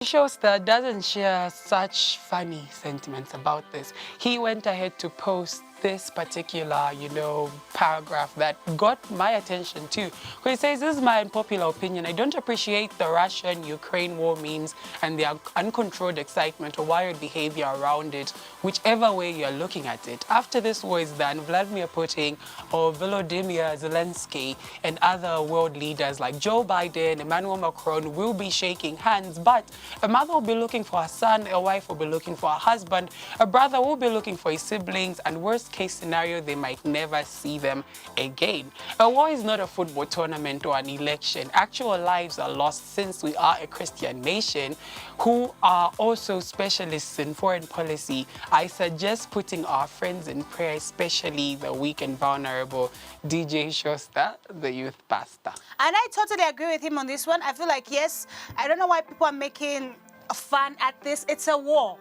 Showstar doesn't share such funny sentiments about this. He went ahead to post this particular, paragraph that got my attention too. He says, this is my unpopular opinion. I don't appreciate the Russian-Ukraine war memes and the uncontrolled excitement or wild behavior around it, whichever way you're looking at it. After this war is done, Vladimir Putin or Volodymyr Zelensky and other world leaders like Joe Biden, Emmanuel Macron will be shaking hands, but a mother will be looking for a son, a wife will be looking for a husband, a brother will be looking for his siblings, and worst case scenario, they might never see them again. A war is not a football tournament or an election. Actual lives are lost since we are a Christian nation who are also specialists in foreign policy. I suggest putting our friends in prayer, especially the weak and vulnerable. DJ Showstar, the youth pastor. And I totally agree with him on this one. I feel like, yes, I don't know why people are making fun at this. It's a war.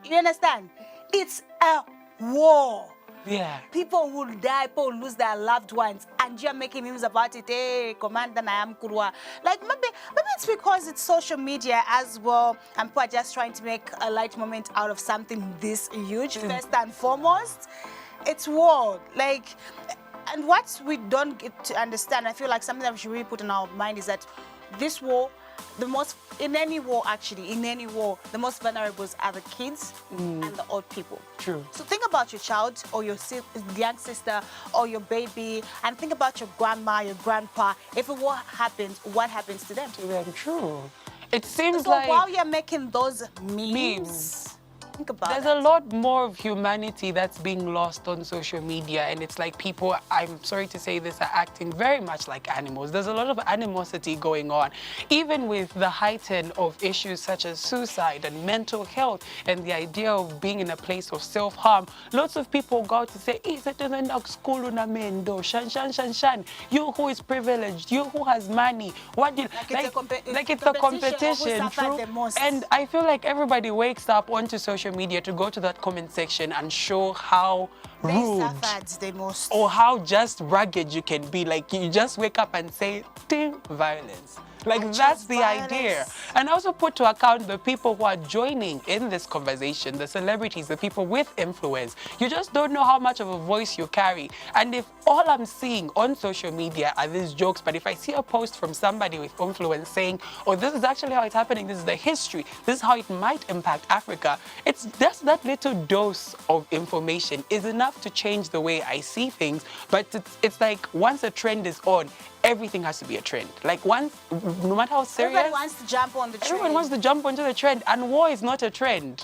You understand? It's a war. Yeah. People will die, people will lose their loved ones, and you're making memes about it. Hey, Commander Nayam Kurwa. Like, maybe it's because it's social media as well, and people are just trying to make a light moment out of something this huge. First and foremost, it's war. Like, and what we don't get to understand, I feel like something that we should really put in our mind is that this war, in any war, the most vulnerable are the kids and the old people. True. So think about your child or your young sister or your baby, and think about your grandma, your grandpa. If a war happens, what happens to them? To them, true. It seems so like while you're making those memes. Think about There's a lot more of humanity that's being lost on social media, and it's like people, I'm sorry to say this, are acting very much like animals. There's a lot of animosity going on, even with the heighten of issues such as suicide and mental health and the idea of being in a place of self-harm. Lots of people go out to say, shan, you who is privileged, you who has money, what did like it's a competition, true? And I feel like everybody wakes up onto social media to go to that comment section and show how rude or how just rugged you can be. Like, you just wake up and say, "Team violence." Like, that's the idea. And also put to account the people who are joining in this conversation, the celebrities, the people with influence. You just don't know how much of a voice you carry. And if all I'm seeing on social media are these jokes, but if I see a post from somebody with influence saying, oh, this is actually how it's happening, this is the history, this is how it might impact Africa, it's just that little dose of information is enough to change the way I see things. But it's like, once a trend is on, everything has to be a trend. Like, once, no matter how serious, everybody wants to jump on the trend. Everyone wants to jump onto the trend, and war is not a trend.